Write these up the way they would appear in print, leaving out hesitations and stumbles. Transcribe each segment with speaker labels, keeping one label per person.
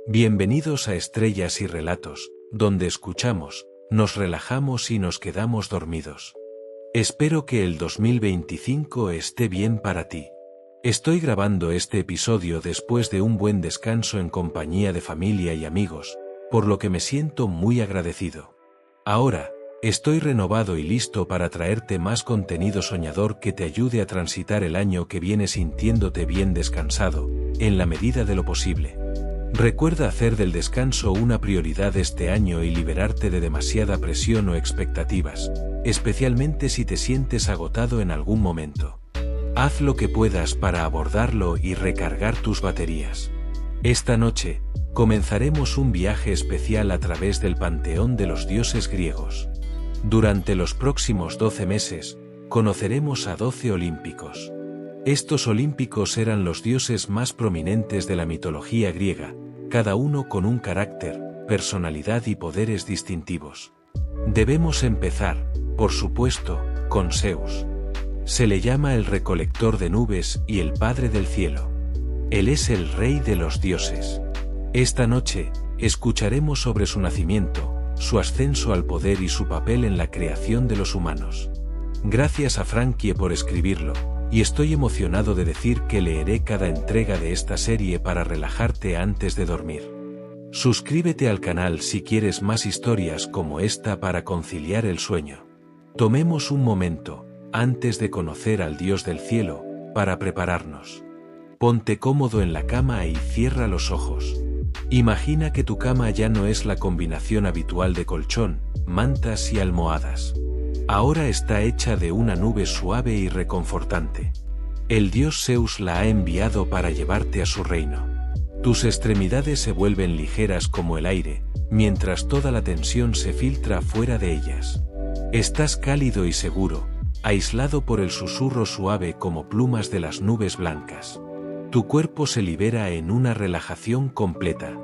Speaker 1: Bienvenidos a Estrellas y Relatos, donde escuchamos, nos relajamos y nos quedamos dormidos. Espero que el 2025 esté bien para ti. Estoy grabando este episodio después de un buen descanso en compañía de familia y amigos, por lo que me siento muy agradecido. Ahora, estoy renovado y listo para traerte más contenido soñador que te ayude a transitar el año que viene sintiéndote bien descansado, en la medida de lo posible. Recuerda hacer del descanso una prioridad este año y liberarte de demasiada presión o expectativas, especialmente si te sientes agotado en algún momento. Haz lo que puedas para abordarlo y recargar tus baterías. Esta noche, comenzaremos un viaje especial a través del panteón de los dioses griegos. Durante los próximos 12 meses, conoceremos a 12 olímpicos. Estos olímpicos eran los dioses más prominentes de la mitología griega, cada uno con un carácter, personalidad y poderes distintivos. Debemos empezar, por supuesto, con Zeus. Se le llama el recolector de nubes y el padre del cielo. Él es el rey de los dioses. Esta noche, escucharemos sobre su nacimiento, su ascenso al poder y su papel en la creación de los humanos. Gracias a Frankie por escribirlo, y estoy emocionado de decir que leeré cada entrega de esta serie para relajarte antes de dormir. Suscríbete al canal si quieres más historias como esta para conciliar el sueño. Tomemos un momento, antes de conocer al Dios del cielo, para prepararnos. Ponte cómodo en la cama y cierra los ojos. Imagina que tu cama ya no es la combinación habitual de colchón, mantas y almohadas. Ahora está hecha de una nube suave y reconfortante. El dios Zeus la ha enviado para llevarte a su reino. Tus extremidades se vuelven ligeras como el aire, mientras toda la tensión se filtra fuera de ellas. Estás cálido y seguro, aislado por el susurro suave como plumas de las nubes blancas. Tu cuerpo se libera en una relajación completa.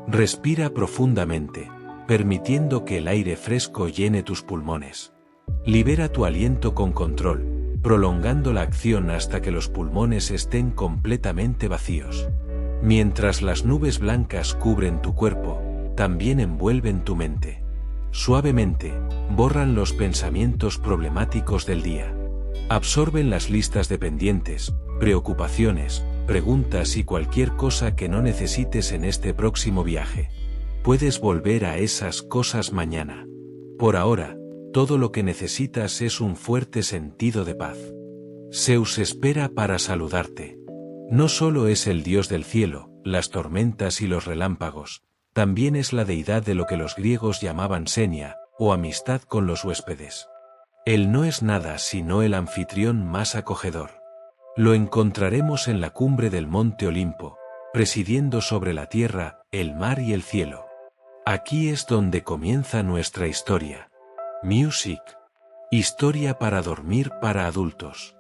Speaker 1: Respira profundamente, permitiendo que el aire fresco llene tus pulmones. Libera tu aliento con control, prolongando la acción hasta que los pulmones estén completamente vacíos. Mientras las nubes blancas cubren tu cuerpo, también envuelven tu mente. Suavemente, borran los pensamientos problemáticos del día. Absorben las listas de pendientes, preocupaciones, preguntas y cualquier cosa que no necesites en este próximo viaje. Puedes volver a esas cosas mañana. Por ahora, todo lo que necesitas es un fuerte sentido de paz. Zeus espera para saludarte. No solo es el dios del cielo, las tormentas y los relámpagos, también es la deidad de lo que los griegos llamaban Xenia, o amistad con los huéspedes. Él no es nada sino el anfitrión más acogedor. Lo encontraremos en la cumbre del monte Olimpo, presidiendo sobre la tierra, el mar y el cielo. Aquí es donde comienza nuestra historia. Music. Historia para dormir para adultos.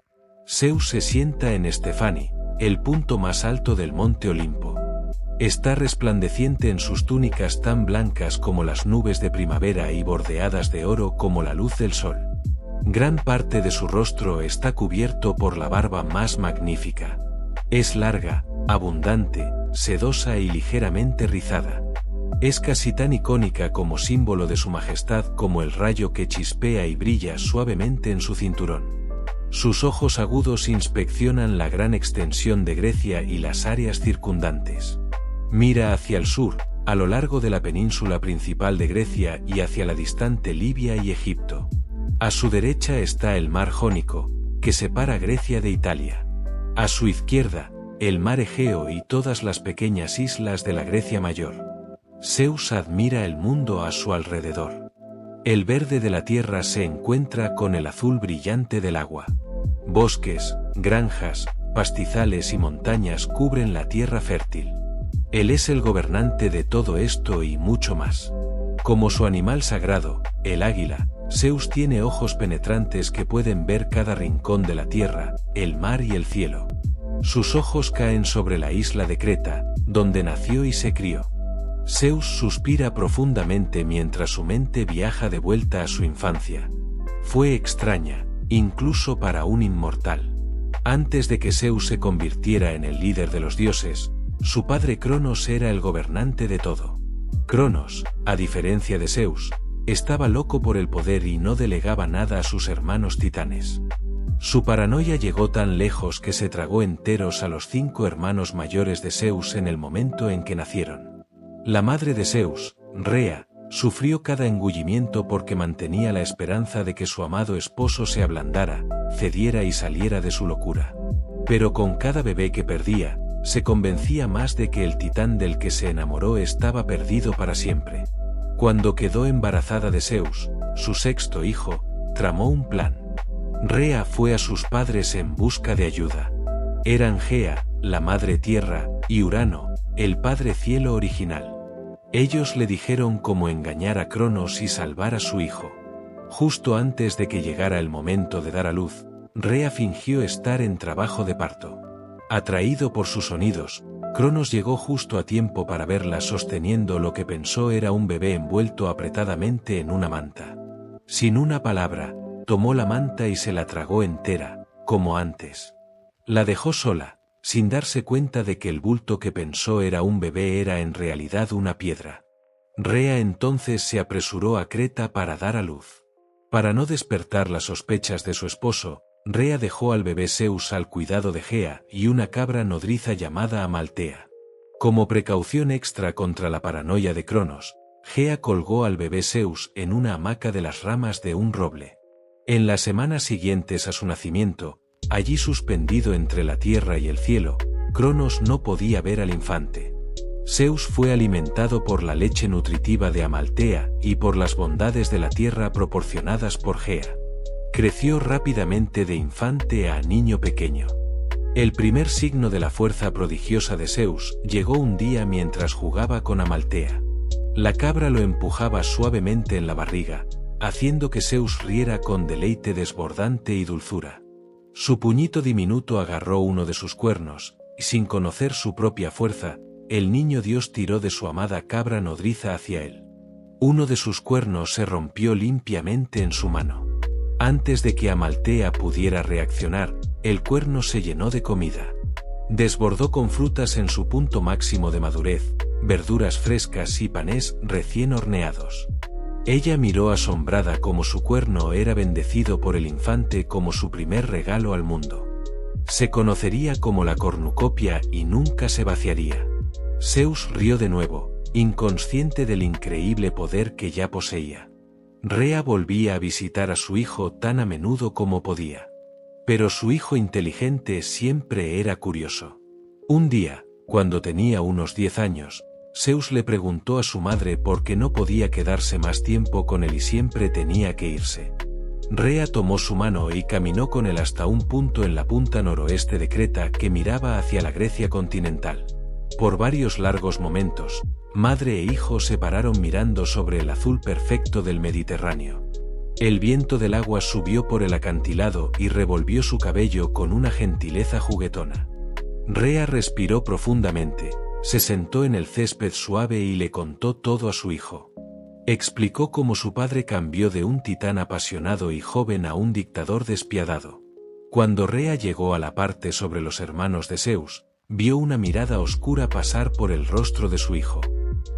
Speaker 1: Zeus se sienta en Stefani, el punto más alto del monte Olimpo. Está resplandeciente en sus túnicas tan blancas como las nubes de primavera y bordeadas de oro como la luz del sol. Gran parte de su rostro está cubierto por la barba más magnífica. Es larga, abundante, sedosa y ligeramente rizada. Es casi tan icónica como símbolo de su majestad como el rayo que chispea y brilla suavemente en su cinturón. Sus ojos agudos inspeccionan la gran extensión de Grecia y las áreas circundantes. Mira hacia el sur, a lo largo de la península principal de Grecia y hacia la distante Libia y Egipto. A su derecha está el mar Jónico, que separa Grecia de Italia. A su izquierda, el mar Egeo y todas las pequeñas islas de la Grecia Mayor. Zeus admira el mundo a su alrededor. El verde de la tierra se encuentra con el azul brillante del agua. Bosques, granjas, pastizales y montañas cubren la tierra fértil. Él es el gobernante de todo esto y mucho más. Como su animal sagrado, el águila, Zeus tiene ojos penetrantes que pueden ver cada rincón de la tierra, el mar y el cielo. Sus ojos caen sobre la isla de Creta, donde nació y se crió. Zeus suspira profundamente mientras su mente viaja de vuelta a su infancia. Fue extraña, incluso para un inmortal. Antes de que Zeus se convirtiera en el líder de los dioses, Su padre Cronos era el gobernante de todo. Cronos, a diferencia de Zeus, estaba loco por el poder y no delegaba nada a sus hermanos titanes. Su paranoia llegó tan lejos que se tragó enteros a los 5 hermanos mayores de Zeus en el momento en que nacieron. La madre de Zeus, Rea, sufrió cada engullimiento porque mantenía la esperanza de que su amado esposo se ablandara, cediera y saliera de su locura. Pero con cada bebé que perdía, se convencía más de que el titán del que se enamoró estaba perdido para siempre. Cuando quedó embarazada de Zeus, su 6º hijo, tramó un plan. Rea fue a sus padres en busca de ayuda. Eran Gea, la madre tierra, y Urano, el padre cielo original. Ellos le dijeron cómo engañar a Cronos y salvar a su hijo. Justo antes de que llegara el momento de dar a luz, Rea fingió estar en trabajo de parto. Atraído por sus sonidos, Cronos llegó justo a tiempo para verla sosteniendo lo que pensó era un bebé envuelto apretadamente en una manta. Sin una palabra, tomó la manta y se la tragó entera, como antes. La dejó sola, sin darse cuenta de que el bulto que pensó era un bebé era en realidad una piedra. Rea entonces se apresuró a Creta para dar a luz. Para no despertar las sospechas de su esposo, Rea dejó al bebé Zeus al cuidado de Gea y una cabra nodriza llamada Amaltea. Como precaución extra contra la paranoia de Cronos, Gea colgó al bebé Zeus en una hamaca de las ramas de un roble. En las semanas siguientes a su nacimiento, allí suspendido entre la tierra y el cielo, Cronos no podía ver al infante. Zeus fue alimentado por la leche nutritiva de Amaltea y por las bondades de la tierra proporcionadas por Gea. Creció rápidamente de infante a niño pequeño. El primer signo de la fuerza prodigiosa de Zeus llegó un día mientras jugaba con Amaltea. La cabra lo empujaba suavemente en la barriga, haciendo que Zeus riera con deleite desbordante y dulzura. Su puñito diminuto agarró uno de sus cuernos, y sin conocer su propia fuerza, el niño dios tiró de su amada cabra nodriza hacia él. Uno de sus cuernos se rompió limpiamente en su mano. Antes de que Amaltea pudiera reaccionar, el cuerno se llenó de comida. Desbordó con frutas en su punto máximo de madurez, verduras frescas y panes recién horneados. Ella miró asombrada cómo su cuerno era bendecido por el infante como su primer regalo al mundo. Se conocería como la cornucopia y nunca se vaciaría. Zeus rió de nuevo, inconsciente del increíble poder que ya poseía. Rea volvía a visitar a su hijo tan a menudo como podía. Pero su hijo inteligente siempre era curioso. Un día, cuando tenía unos 10 años, Zeus le preguntó a su madre por qué no podía quedarse más tiempo con él y siempre tenía que irse. Rea tomó su mano y caminó con él hasta un punto en la punta noroeste de Creta que miraba hacia la Grecia continental. Por varios largos momentos, madre e hijo se pararon mirando sobre el azul perfecto del Mediterráneo. El viento del agua subió por el acantilado y revolvió su cabello con una gentileza juguetona. Rea respiró profundamente, se sentó en el césped suave y le contó todo a su hijo. Explicó cómo su padre cambió de un titán apasionado y joven a un dictador despiadado. Cuando Rea llegó a la parte sobre los hermanos de Zeus, vio una mirada oscura pasar por el rostro de su hijo.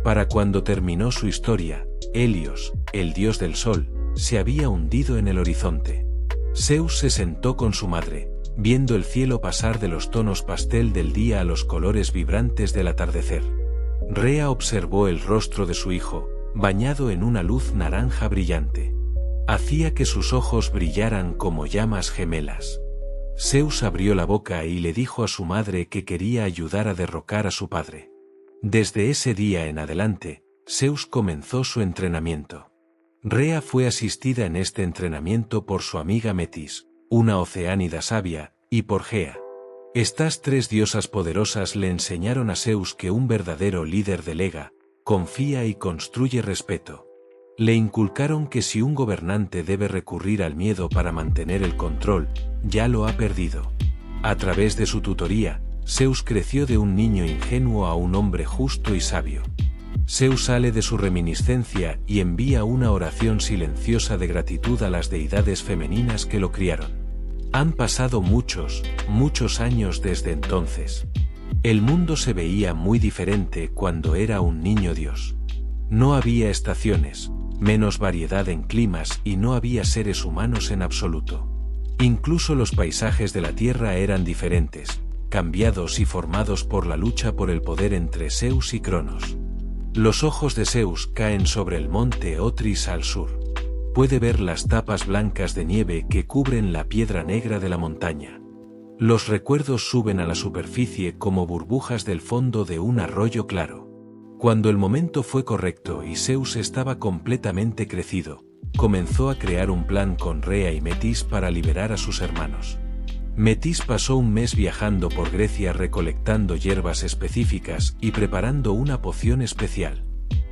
Speaker 1: Para cuando terminó su historia, Helios, el dios del sol, se había hundido en el horizonte. Zeus se sentó con su madre, viendo el cielo pasar de los tonos pastel del día a los colores vibrantes del atardecer. Rea observó el rostro de su hijo, bañado en una luz naranja brillante. Hacía que sus ojos brillaran como llamas gemelas. Zeus abrió la boca y le dijo a su madre que quería ayudar a derrocar a su padre. Desde ese día en adelante, Zeus comenzó su entrenamiento. Rea fue asistida en este entrenamiento por su amiga Metis, una oceánida sabia, y por Gea. Estas 3 diosas poderosas le enseñaron a Zeus que un verdadero líder delega, confía y construye respeto. Le inculcaron que si un gobernante debe recurrir al miedo para mantener el control, ya lo ha perdido. A través de su tutoría, Zeus creció de un niño ingenuo a un hombre justo y sabio. Zeus sale de su reminiscencia y envía una oración silenciosa de gratitud a las deidades femeninas que lo criaron. Han pasado muchos, muchos años desde entonces. El mundo se veía muy diferente cuando era un niño Dios. No había estaciones, menos variedad en climas y no había seres humanos en absoluto. Incluso los paisajes de la tierra eran diferentes, cambiados y formados por la lucha por el poder entre Zeus y Cronos. Los ojos de Zeus caen sobre el monte Otris al sur. Puede ver las tapas blancas de nieve que cubren la piedra negra de la montaña. Los recuerdos suben a la superficie como burbujas del fondo de un arroyo claro. Cuando el momento fue correcto y Zeus estaba completamente crecido, comenzó a crear un plan con Rea y Metis para liberar a sus hermanos. Metis pasó un mes viajando por Grecia recolectando hierbas específicas y preparando una poción especial.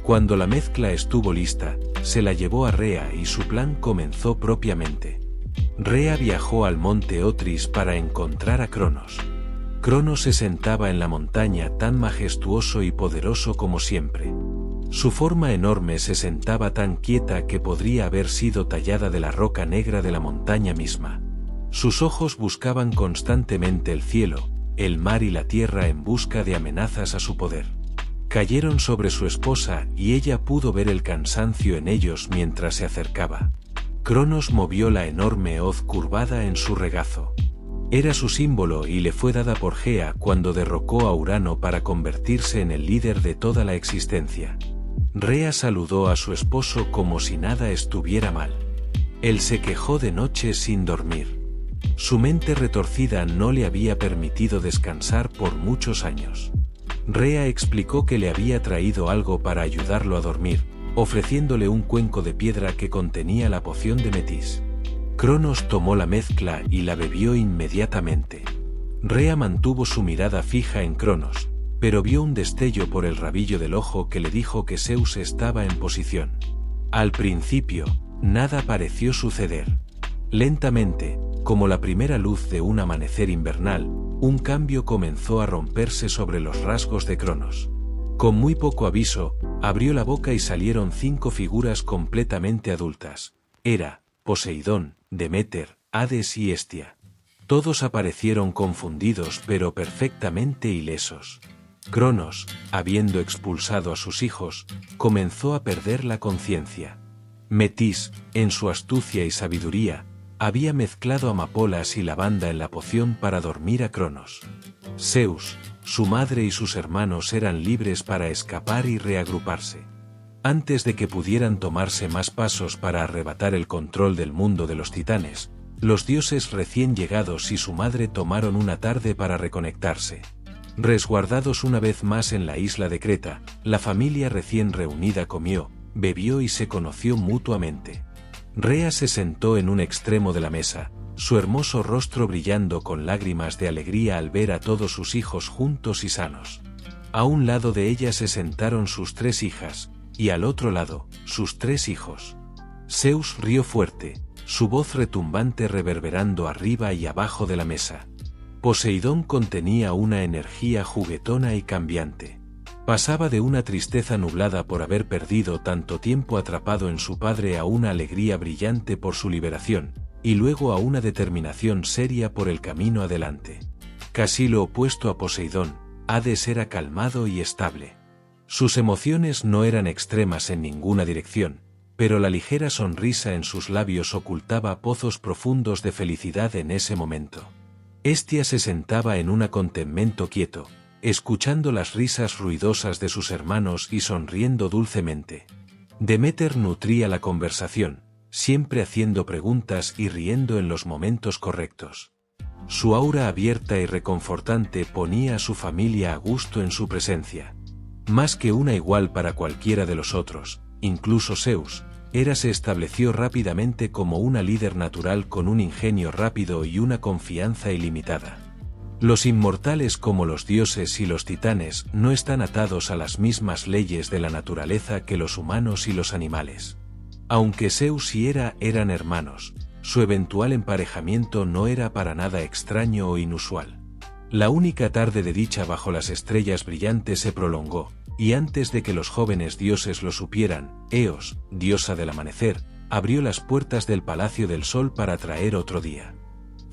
Speaker 1: Cuando la mezcla estuvo lista, se la llevó a Rea y su plan comenzó propiamente. Rea viajó al monte Otris para encontrar a Cronos. Cronos se sentaba en la montaña tan majestuoso y poderoso como siempre. Su forma enorme se sentaba tan quieta que podría haber sido tallada de la roca negra de la montaña misma. Sus ojos buscaban constantemente el cielo, el mar y la tierra en busca de amenazas a su poder. Cayeron sobre su esposa y ella pudo ver el cansancio en ellos mientras se acercaba. Cronos movió la enorme hoz curvada en su regazo. Era su símbolo y le fue dada por Gea cuando derrocó a Urano para convertirse en el líder de toda la existencia. Rea saludó a su esposo como si nada estuviera mal. Él se quejó de noche sin dormir. Su mente retorcida no le había permitido descansar por muchos años. Rea explicó que le había traído algo para ayudarlo a dormir, ofreciéndole un cuenco de piedra que contenía la poción de Metis. Cronos tomó la mezcla y la bebió inmediatamente. Rea mantuvo su mirada fija en Cronos, pero vio un destello por el rabillo del ojo que le dijo que Zeus estaba en posición. Al principio, nada pareció suceder. Lentamente, como la primera luz de un amanecer invernal, un cambio comenzó a romperse sobre los rasgos de Cronos. Con muy poco aviso, abrió la boca y salieron 5 figuras completamente adultas. Hera, Poseidón, Deméter, Hades y Hestia. Todos aparecieron confundidos pero perfectamente ilesos. Cronos, habiendo expulsado a sus hijos, comenzó a perder la conciencia. Metis, en su astucia y sabiduría, había mezclado amapolas y lavanda en la poción para dormir a Cronos. Zeus, su madre y sus hermanos eran libres para escapar y reagruparse. Antes de que pudieran tomarse más pasos para arrebatar el control del mundo de los titanes, los dioses recién llegados y su madre tomaron una tarde para reconectarse. Resguardados una vez más en la isla de Creta, la familia recién reunida comió, bebió y se conoció mutuamente. Rea se sentó en un extremo de la mesa, su hermoso rostro brillando con lágrimas de alegría al ver a todos sus hijos juntos y sanos. A un lado de ella se sentaron sus 3 hijas, y al otro lado, sus 3 hijos. Zeus rió fuerte, su voz retumbante reverberando arriba y abajo de la mesa. Poseidón contenía una energía juguetona y cambiante. Pasaba de una tristeza nublada por haber perdido tanto tiempo atrapado en su padre a una alegría brillante por su liberación, y luego a una determinación seria por el camino adelante. Casi lo opuesto a Poseidón, Hades era calmado y estable. Sus emociones no eran extremas en ninguna dirección, pero la ligera sonrisa en sus labios ocultaba pozos profundos de felicidad en ese momento. Hestia se sentaba en un contentamento quieto, escuchando las risas ruidosas de sus hermanos y sonriendo dulcemente. Deméter nutría la conversación, siempre haciendo preguntas y riendo en los momentos correctos. Su aura abierta y reconfortante ponía a su familia a gusto en su presencia. Más que una igual para cualquiera de los otros, incluso Zeus, Hera se estableció rápidamente como una líder natural con un ingenio rápido y una confianza ilimitada. Los inmortales como los dioses y los titanes no están atados a las mismas leyes de la naturaleza que los humanos y los animales. Aunque Zeus y Hera eran hermanos, su eventual emparejamiento no era para nada extraño o inusual. La única tarde de dicha bajo las estrellas brillantes se prolongó, y antes de que los jóvenes dioses lo supieran, Eos, diosa del amanecer, abrió las puertas del Palacio del Sol para traer otro día.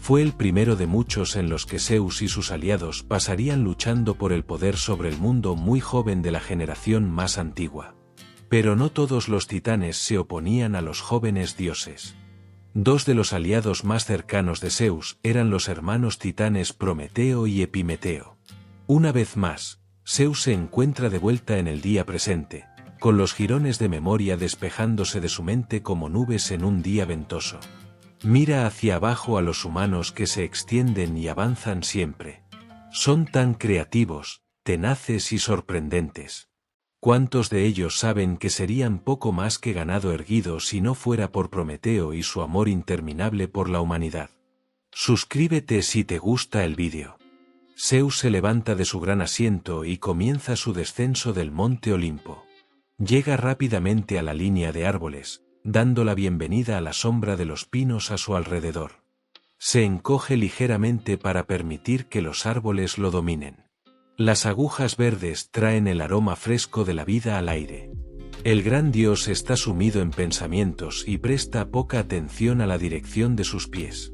Speaker 1: Fue el primero de muchos en los que Zeus y sus aliados pasarían luchando por el poder sobre el mundo muy joven de la generación más antigua. Pero no todos los titanes se oponían a los jóvenes dioses. Dos de los aliados más cercanos de Zeus eran los hermanos titanes Prometeo y Epimeteo. Una vez más, Zeus se encuentra de vuelta en el día presente, con los jirones de memoria despejándose de su mente como nubes en un día ventoso. Mira hacia abajo a los humanos que se extienden y avanzan siempre. Son tan creativos, tenaces y sorprendentes. ¿Cuántos de ellos saben que serían poco más que ganado erguido si no fuera por Prometeo y su amor interminable por la humanidad? Suscríbete si te gusta el vídeo. Zeus se levanta de su gran asiento y comienza su descenso del monte Olimpo. Llega rápidamente a la línea de árboles, dando la bienvenida a la sombra de los pinos a su alrededor. Se encoge ligeramente para permitir que los árboles lo dominen. Las agujas verdes traen el aroma fresco de la vida al aire. El gran dios está sumido en pensamientos y presta poca atención a la dirección de sus pies.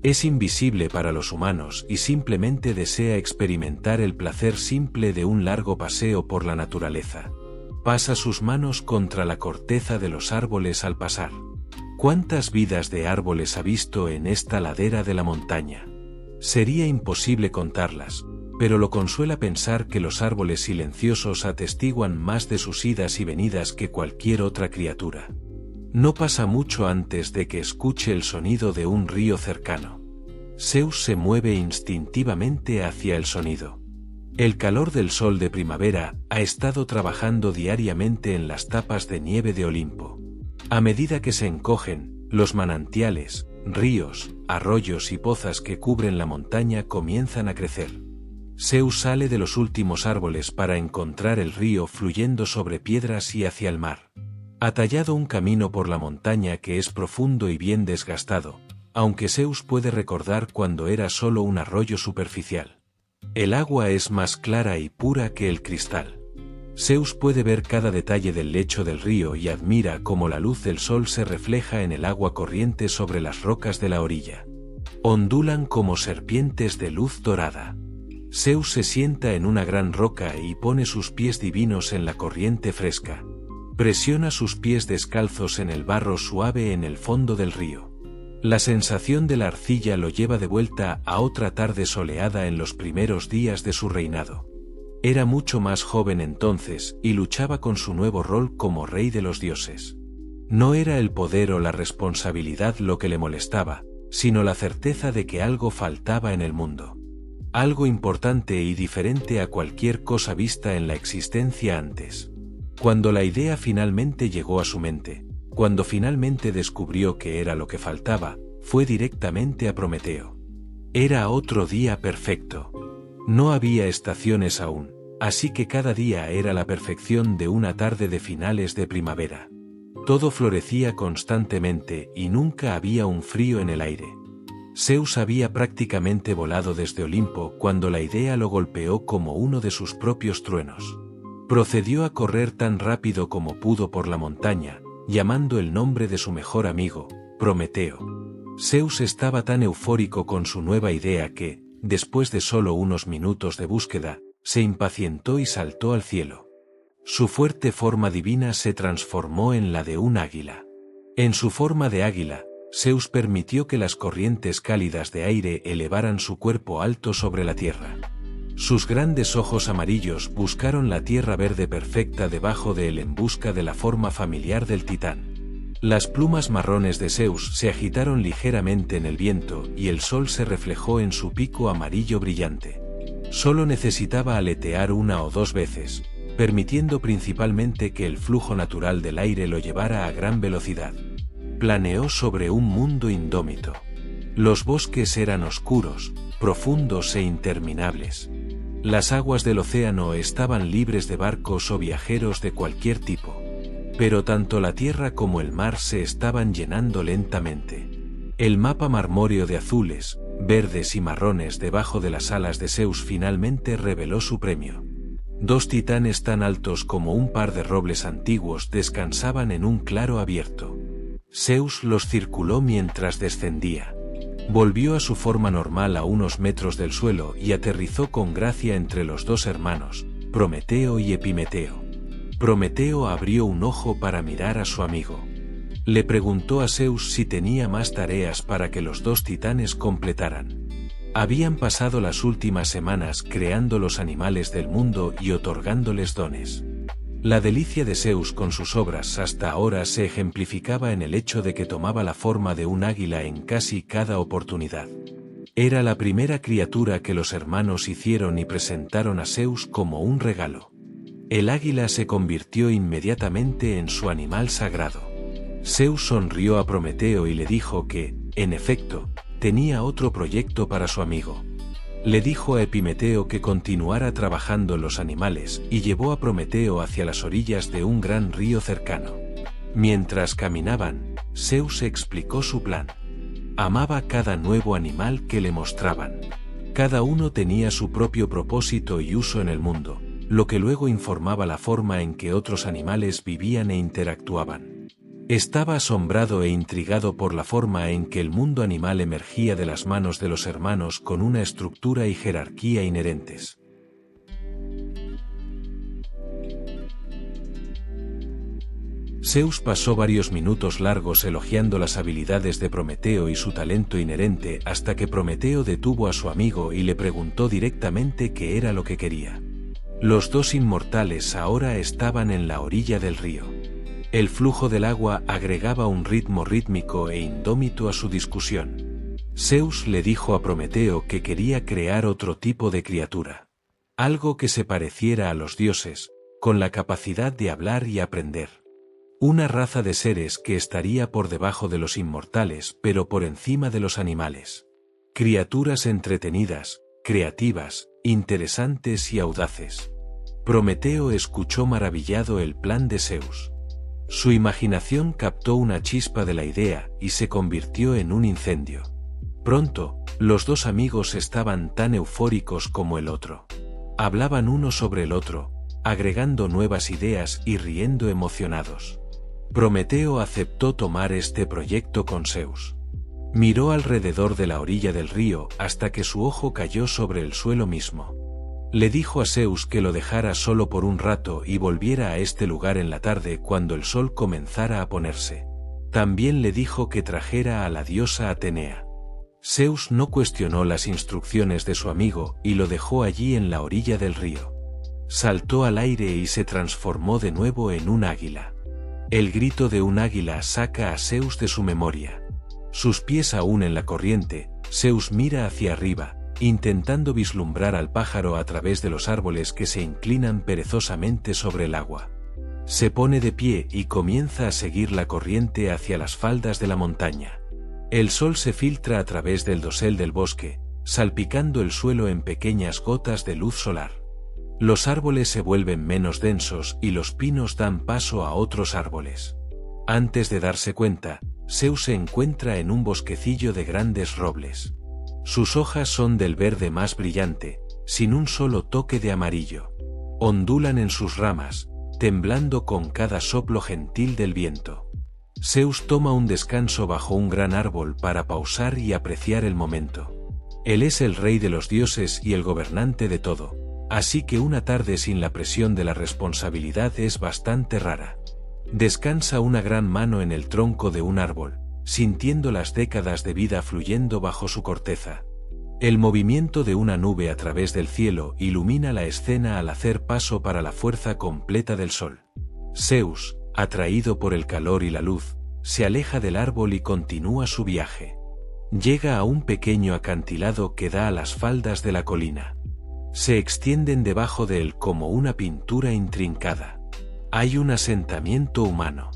Speaker 1: Es invisible para los humanos y simplemente desea experimentar el placer simple de un largo paseo por la naturaleza. Pasa sus manos contra la corteza de los árboles al pasar. ¿Cuántas vidas de árboles ha visto en esta ladera de la montaña? Sería imposible contarlas, pero lo consuela pensar que los árboles silenciosos atestiguan más de sus idas y venidas que cualquier otra criatura. No pasa mucho antes de que escuche el sonido de un río cercano. Zeus se mueve instintivamente hacia el sonido. El calor del sol de primavera ha estado trabajando diariamente en las tapas de nieve de Olimpo. A medida que se encogen, los manantiales, ríos, arroyos y pozas que cubren la montaña comienzan a crecer. Zeus sale de los últimos árboles para encontrar el río fluyendo sobre piedras y hacia el mar. Ha tallado un camino por la montaña que es profundo y bien desgastado, aunque Zeus puede recordar cuando era solo un arroyo superficial. El agua es más clara y pura que el cristal. Zeus puede ver cada detalle del lecho del río y admira cómo la luz del sol se refleja en el agua corriente sobre las rocas de la orilla. Ondulan como serpientes de luz dorada. Zeus se sienta en una gran roca y pone sus pies divinos en la corriente fresca. Presiona sus pies descalzos en el barro suave en el fondo del río. La sensación de la arcilla lo lleva de vuelta a otra tarde soleada en los primeros días de su reinado. Era mucho más joven entonces y luchaba con su nuevo rol como rey de los dioses. No era el poder o la responsabilidad lo que le molestaba, sino la certeza de que algo faltaba en el mundo. Algo importante y diferente a cualquier cosa vista en la existencia antes. Cuando la idea finalmente llegó a su mente, cuando finalmente descubrió que era lo que faltaba, fue directamente a Prometeo. Era otro día perfecto. No había estaciones aún, así que cada día era la perfección de una tarde de finales de primavera. Todo florecía constantemente y nunca había un frío en el aire. Zeus había prácticamente volado desde Olimpo cuando la idea lo golpeó como uno de sus propios truenos. Procedió a correr tan rápido como pudo por la montaña, llamando el nombre de su mejor amigo, Prometeo. Zeus estaba tan eufórico con su nueva idea que, después de solo unos minutos de búsqueda, se impacientó y saltó al cielo. Su fuerte forma divina se transformó en la de un águila. En su forma de águila, Zeus permitió que las corrientes cálidas de aire elevaran su cuerpo alto sobre la tierra. Sus grandes ojos amarillos buscaron la tierra verde perfecta debajo de él en busca de la forma familiar del titán. Las plumas marrones de Zeus se agitaron ligeramente en el viento y el sol se reflejó en su pico amarillo brillante. Solo necesitaba aletear una o dos veces, permitiendo principalmente que el flujo natural del aire lo llevara a gran velocidad. Planeó sobre un mundo indómito. Los bosques eran oscuros, profundos e interminables. Las aguas del océano estaban libres de barcos o viajeros de cualquier tipo. Pero tanto la tierra como el mar se estaban llenando lentamente. El mapa marmóreo de azules, verdes y marrones debajo de las alas de Zeus finalmente reveló su premio. Dos titanes tan altos como un par de robles antiguos descansaban en un claro abierto. Zeus los circuló mientras descendía. Volvió a su forma normal a unos metros del suelo y aterrizó con gracia entre los dos hermanos, Prometeo y Epimeteo. Prometeo abrió un ojo para mirar a su amigo. Le preguntó a Zeus si tenía más tareas para que los dos titanes completaran. Habían pasado las últimas semanas creando los animales del mundo y otorgándoles dones. La delicia de Zeus con sus obras hasta ahora se ejemplificaba en el hecho de que tomaba la forma de un águila en casi cada oportunidad. Era la primera criatura que los hermanos hicieron y presentaron a Zeus como un regalo. El águila se convirtió inmediatamente en su animal sagrado. Zeus sonrió a Prometeo y le dijo que, en efecto, tenía otro proyecto para su amigo. Le dijo a Epimeteo que continuara trabajando en los animales y llevó a Prometeo hacia las orillas de un gran río cercano. Mientras caminaban, Zeus explicó su plan. Amaba cada nuevo animal que le mostraban. Cada uno tenía su propio propósito y uso en el mundo, lo que luego informaba la forma en que otros animales vivían e interactuaban. Estaba asombrado e intrigado por la forma en que el mundo animal emergía de las manos de los hermanos con una estructura y jerarquía inherentes. Zeus pasó varios minutos largos elogiando las habilidades de Prometeo y su talento inherente hasta que Prometeo detuvo a su amigo y le preguntó directamente qué era lo que quería. Los dos inmortales ahora estaban en la orilla del río. El flujo del agua agregaba un ritmo rítmico e indómito a su discusión. Zeus le dijo a Prometeo que quería crear otro tipo de criatura. Algo que se pareciera a los dioses, con la capacidad de hablar y aprender. Una raza de seres que estaría por debajo de los inmortales pero por encima de los animales. Criaturas entretenidas, creativas, interesantes y audaces. Prometeo escuchó maravillado el plan de Zeus. Su imaginación captó una chispa de la idea y se convirtió en un incendio. Pronto, los dos amigos estaban tan eufóricos como el otro. Hablaban uno sobre el otro, agregando nuevas ideas y riendo emocionados. Prometeo aceptó tomar este proyecto con Zeus. Miró alrededor de la orilla del río hasta que su ojo cayó sobre el suelo mismo. Le dijo a Zeus que lo dejara solo por un rato y volviera a este lugar en la tarde cuando el sol comenzara a ponerse. También le dijo que trajera a la diosa Atenea. Zeus no cuestionó las instrucciones de su amigo y lo dejó allí en la orilla del río. Saltó al aire y se transformó de nuevo en un águila. El grito de un águila saca a Zeus de su memoria. Sus pies aún en la corriente, Zeus mira hacia arriba, intentando vislumbrar al pájaro a través de los árboles que se inclinan perezosamente sobre el agua. Se pone de pie y comienza a seguir la corriente hacia las faldas de la montaña. El sol se filtra a través del dosel del bosque, salpicando el suelo en pequeñas gotas de luz solar. Los árboles se vuelven menos densos y los pinos dan paso a otros árboles. Antes de darse cuenta, Zeus se encuentra en un bosquecillo de grandes robles. Sus hojas son del verde más brillante, sin un solo toque de amarillo. Ondulan en sus ramas, temblando con cada soplo gentil del viento. Zeus toma un descanso bajo un gran árbol para pausar y apreciar el momento. Él es el rey de los dioses y el gobernante de todo, así que una tarde sin la presión de la responsabilidad es bastante rara. Descansa una gran mano en el tronco de un árbol, sintiendo las décadas de vida fluyendo bajo su corteza. El movimiento de una nube a través del cielo ilumina la escena al hacer paso para la fuerza completa del sol. Zeus, atraído por el calor y la luz, se aleja del árbol y continúa su viaje. Llega a un pequeño acantilado que da a las faldas de la colina. Se extienden debajo de él como una pintura intrincada. Hay un asentamiento humano.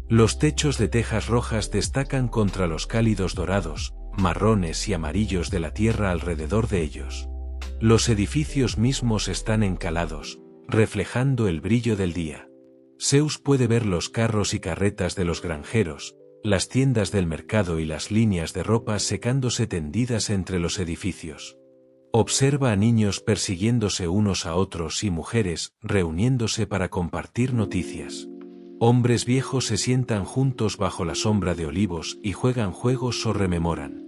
Speaker 1: Los techos de tejas rojas destacan contra los cálidos dorados, marrones y amarillos de la tierra alrededor de ellos. Los edificios mismos están encalados, reflejando el brillo del día. Zeus puede ver los carros y carretas de los granjeros, las tiendas del mercado y las líneas de ropa secándose tendidas entre los edificios. Observa a niños persiguiéndose unos a otros y mujeres reuniéndose para compartir noticias. Hombres viejos se sientan juntos bajo la sombra de olivos y juegan juegos o rememoran.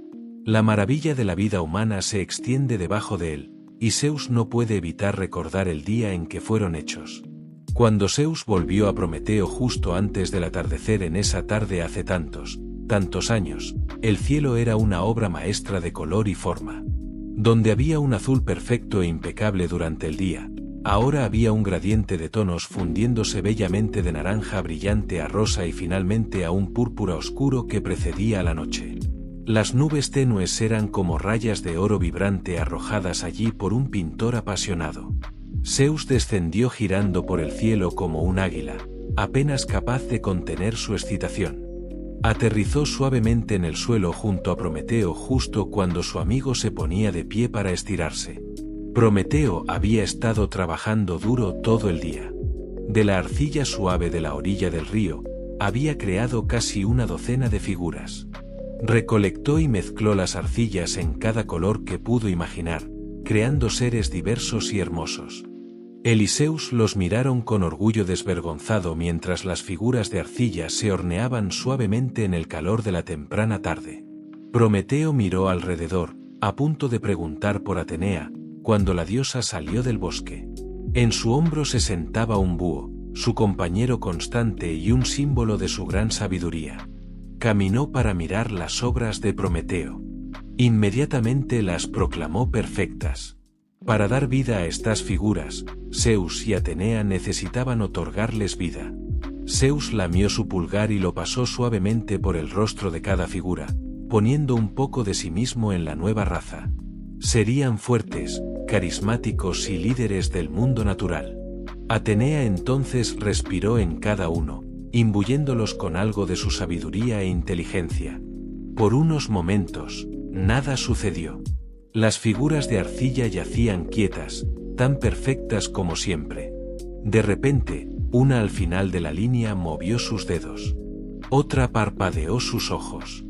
Speaker 1: La maravilla de la vida humana se extiende debajo de él, y Zeus no puede evitar recordar el día en que fueron hechos. Cuando Zeus volvió a Prometeo justo antes del atardecer en esa tarde hace tantos años, el cielo era una obra maestra de color y forma. Donde había un azul perfecto e impecable durante el día, ahora había un gradiente de tonos fundiéndose bellamente de naranja brillante a rosa y finalmente a un púrpura oscuro que precedía a la noche. Las nubes tenues eran como rayas de oro vibrante arrojadas allí por un pintor apasionado. Zeus descendió girando por el cielo como un águila, apenas capaz de contener su excitación. Aterrizó suavemente en el suelo junto a Prometeo justo cuando su amigo se ponía de pie para estirarse. Prometeo había estado trabajando duro todo el día. De la arcilla suave de la orilla del río, había creado casi una docena de figuras. Recolectó y mezcló las arcillas en cada color que pudo imaginar, creando seres diversos y hermosos. Él y Zeus los miraron con orgullo desvergonzado mientras las figuras de arcilla se horneaban suavemente en el calor de la temprana tarde. Prometeo miró alrededor, a punto de preguntar por Atenea, cuando la diosa salió del bosque. En su hombro se sentaba un búho, su compañero constante y un símbolo de su gran sabiduría. Caminó para mirar las obras de Prometeo. Inmediatamente las proclamó perfectas. Para dar vida a estas figuras, Zeus y Atenea necesitaban otorgarles vida. Zeus lamió su pulgar y lo pasó suavemente por el rostro de cada figura, poniendo un poco de sí mismo en la nueva raza. Serían fuertes, carismáticos y líderes del mundo natural. Atenea entonces respiró en cada uno, imbuyéndolos con algo de su sabiduría e inteligencia. Por unos momentos, nada sucedió. Las figuras de arcilla yacían quietas, tan perfectas como siempre. De repente, una al final de la línea movió sus dedos. Otra parpadeó sus ojos.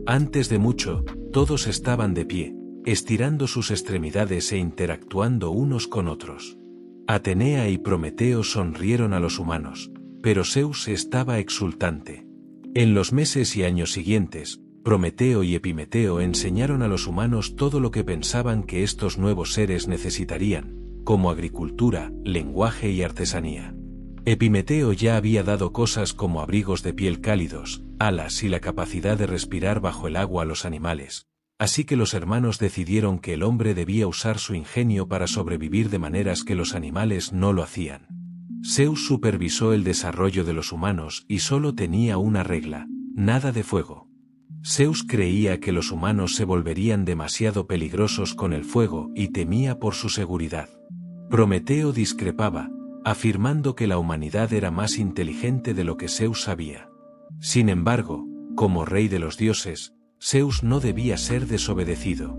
Speaker 1: Antes de mucho, todos estaban de pie, estirando sus extremidades e interactuando unos con otros. Atenea y Prometeo sonrieron a los humanos, pero Zeus estaba exultante. En los meses y años siguientes, Prometeo y Epimeteo enseñaron a los humanos todo lo que pensaban que estos nuevos seres necesitarían, como agricultura, lenguaje y artesanía. Epimeteo ya había dado cosas como abrigos de piel cálidos, alas y la capacidad de respirar bajo el agua a los animales, así que los hermanos decidieron que el hombre debía usar su ingenio para sobrevivir de maneras que los animales no lo hacían. Zeus supervisó el desarrollo de los humanos y solo tenía una regla: nada de fuego. Zeus creía que los humanos se volverían demasiado peligrosos con el fuego y temía por su seguridad. Prometeo discrepaba, afirmando que la humanidad era más inteligente de lo que Zeus sabía. Sin embargo, como rey de los dioses, Zeus no debía ser desobedecido.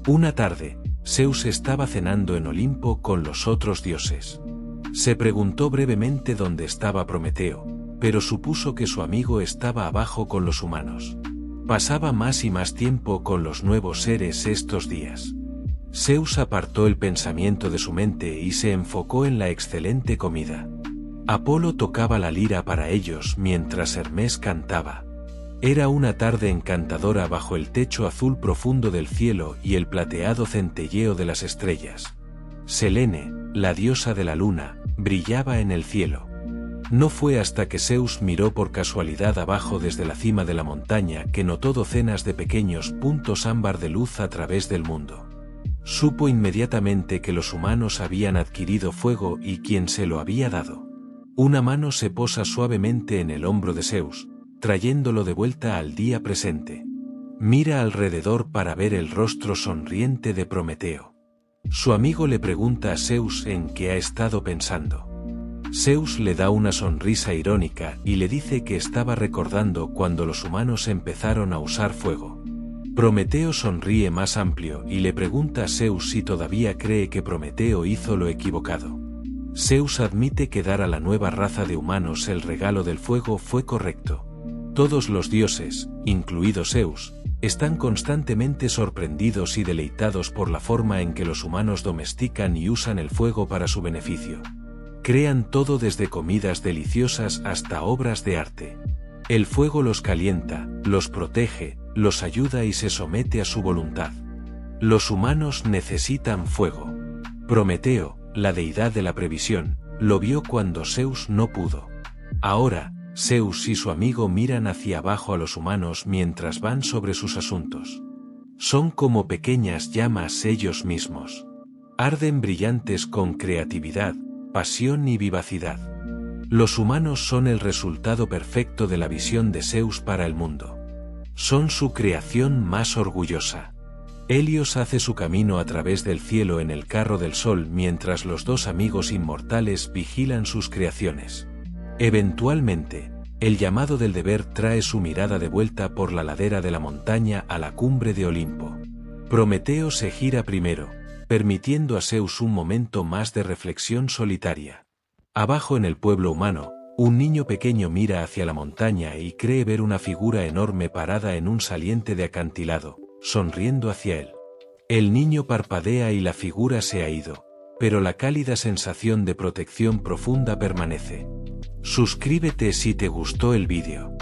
Speaker 1: Una tarde, Zeus estaba cenando en Olimpo con los otros dioses. Se preguntó brevemente dónde estaba Prometeo, pero supuso que su amigo estaba abajo con los humanos. Pasaba más y más tiempo con los nuevos seres estos días. Zeus apartó el pensamiento de su mente y se enfocó en la excelente comida. Apolo tocaba la lira para ellos mientras Hermes cantaba. Era una tarde encantadora bajo el techo azul profundo del cielo y el plateado centelleo de las estrellas. Selene, la diosa de la luna, brillaba en el cielo. No fue hasta que Zeus miró por casualidad abajo desde la cima de la montaña que notó docenas de pequeños puntos ámbar de luz a través del mundo. Supo inmediatamente que los humanos habían adquirido fuego y quién se lo había dado. Una mano se posa suavemente en el hombro de Zeus, trayéndolo de vuelta al día presente. Mira alrededor para ver el rostro sonriente de Prometeo. Su amigo le pregunta a Zeus en qué ha estado pensando. Zeus le da una sonrisa irónica y le dice que estaba recordando cuando los humanos empezaron a usar fuego. Prometeo sonríe más amplio y le pregunta a Zeus si todavía cree que Prometeo hizo lo equivocado. Zeus admite que dar a la nueva raza de humanos el regalo del fuego fue correcto. Todos los dioses, incluido Zeus, están constantemente sorprendidos y deleitados por la forma en que los humanos domestican y usan el fuego para su beneficio. Crean todo desde comidas deliciosas hasta obras de arte. El fuego los calienta, los protege, los ayuda y se somete a su voluntad. Los humanos necesitan fuego. Prometeo, la deidad de la previsión, lo vio cuando Zeus no pudo. Ahora, Zeus y su amigo miran hacia abajo a los humanos mientras van sobre sus asuntos. Son como pequeñas llamas ellos mismos. Arden brillantes con creatividad, pasión y vivacidad. Los humanos son el resultado perfecto de la visión de Zeus para el mundo. Son su creación más orgullosa. Helios hace su camino a través del cielo en el carro del sol mientras los dos amigos inmortales vigilan sus creaciones. Eventualmente, el llamado del deber trae su mirada de vuelta por la ladera de la montaña a la cumbre de Olimpo. Prometeo se gira primero, permitiendo a Zeus un momento más de reflexión solitaria. Abajo en el pueblo humano, un niño pequeño mira hacia la montaña y cree ver una figura enorme parada en un saliente de acantilado, sonriendo hacia él. El niño parpadea y la figura se ha ido, pero la cálida sensación de protección profunda permanece. Suscríbete si te gustó el vídeo.